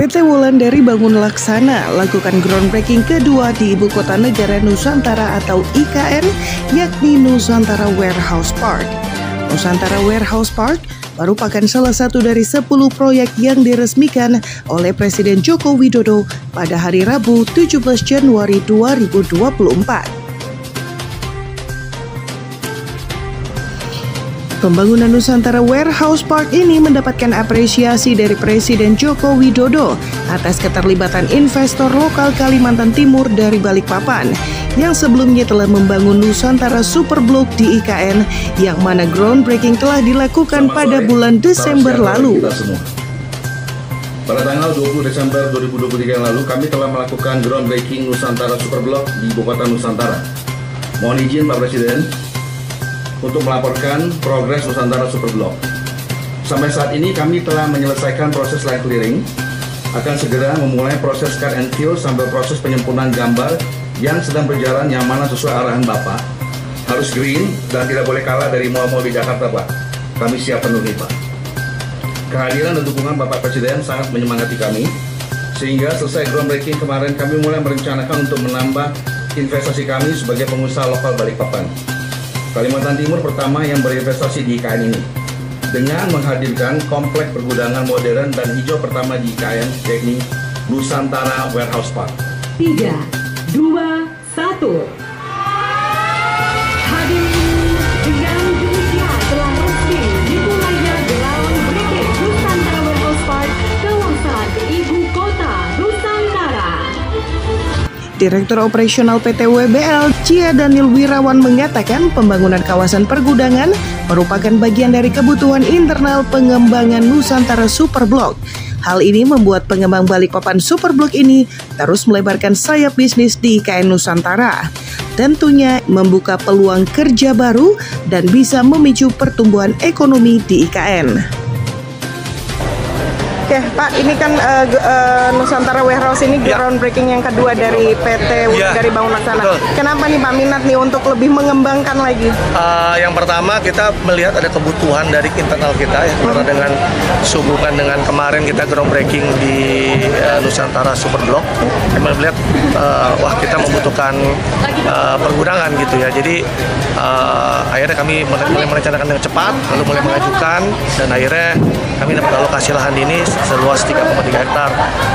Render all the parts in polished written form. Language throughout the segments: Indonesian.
PT Wulandari Bangun Laksana lakukan groundbreaking kedua di Ibu Kota Negara Nusantara atau IKN, yakni Nusantara Warehouse Park. Nusantara Warehouse Park merupakan salah satu dari 10 proyek yang diresmikan oleh Presiden Joko Widodo pada hari Rabu 17 Januari 2024. Pembangunan Nusantara Warehouse Park ini mendapatkan apresiasi dari Presiden Joko Widodo atas keterlibatan investor lokal Kalimantan Timur dari Balikpapan yang sebelumnya telah membangun Nusantara Superblok di IKN yang mana groundbreaking telah dilakukan pada bulan Desember lalu. Pada tanggal 20 Desember 2023 yang lalu kami telah melakukan groundbreaking Nusantara Superblok di Ibu Kota Nusantara. Mohon izin Pak Presiden untuk melaporkan progres Nusantara Superblok. Sampai saat ini kami telah menyelesaikan proses line clearing, akan segera memulai proses cut and fill sampai proses penyempurnaan gambar yang sedang berjalan yang mana sesuai arahan Bapak. Harus green dan tidak boleh kalah dari mal-mal di Jakarta, Pak. Kami siap penuhi, Pak. Kehadiran dan dukungan Bapak Presiden sangat menyemangati kami, sehingga selesai groundbreaking kemarin kami mulai merencanakan untuk menambah investasi kami sebagai pengusaha lokal Balikpapan. Kalimantan Timur pertama yang berinvestasi di IKN ini dengan menghadirkan kompleks pergudangan modern dan hijau pertama di IKN, yakni Nusantara Warehouse Park. 3, 2, 1. Hadirin, dengan demikian telah resmi dimulainya groundbreaking Nusantara Warehouse Park kawasan Ibu Kota Nusantara. Direktur Operasional PT WBL, Cia Daniel Wirawan mengatakan pembangunan kawasan pergudangan merupakan bagian dari kebutuhan internal pengembangan Nusantara Superblok. Hal ini membuat pengembang Balikpapan Superblok ini terus melebarkan sayap bisnis di IKN Nusantara. Tentunya membuka peluang kerja baru dan bisa memicu pertumbuhan ekonomi di IKN. Oke, Pak, ini kan Nusantara Warehouse ini groundbreaking yang kedua dari PT dari Bangun Laksana. Betul. Kenapa nih Pak minat nih untuk lebih mengembangkan lagi? Yang pertama kita melihat ada kebutuhan dari internal kita ya, karena dengan sehubungan dengan kemarin kita groundbreaking di Nusantara Superblok, kami melihat wah kita membutuhkan pergudangan gitu ya. Jadi akhirnya kami mulai merencanakan dengan cepat, lalu mulai mengajukan dan akhirnya kami dapat alokasi lahan ini seluas 3,3 hektar.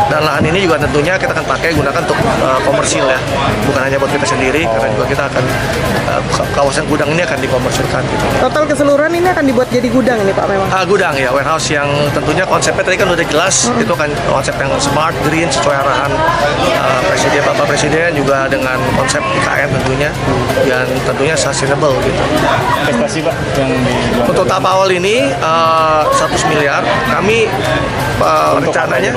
Dan lahan ini juga tentunya kita akan pakai gunakan untuk komersil ya, bukan hanya buat kita sendiri, karena juga kita akan kawasan gudang ini akan dikomersilkan gitu. Total keseluruhan ini akan dibuat jadi gudang ini Pak memang? Gudang ya, warehouse yang tentunya konsepnya tadi kan udah jelas, itu kan konsep yang smart, green, sesuai arahan Bapak Presiden juga dengan konsep IKN tentunya, dan tentunya sustainable gitu. Investasi Pak yang untuk tahap awal ini 100 miliar, kami rencananya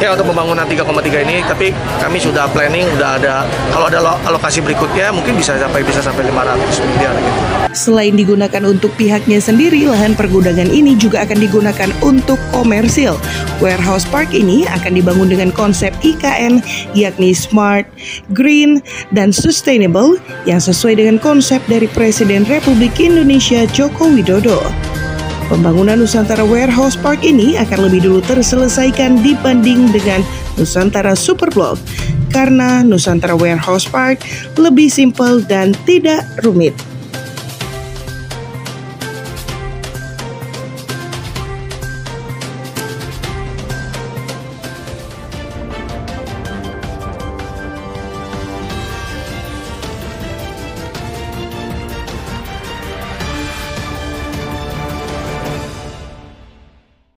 ya untuk pembangunan 3,3 ini, tapi kami sudah planning, udah ada, kalau ada alokasi berikutnya mungkin bisa sampai 500 miliar gitu. Selain digunakan untuk pihaknya sendiri, lahan pergudangan ini juga akan digunakan untuk komersil. Warehouse Park ini akan dibangun dengan konsep IKN, yakni smart, green, dan sustainable yang sesuai dengan konsep dari Presiden Republik Indonesia Joko Widodo. Pembangunan Nusantara Warehouse Park ini akan lebih dulu terselesaikan dibanding dengan Nusantara Superblok karena Nusantara Warehouse Park lebih simpel dan tidak rumit.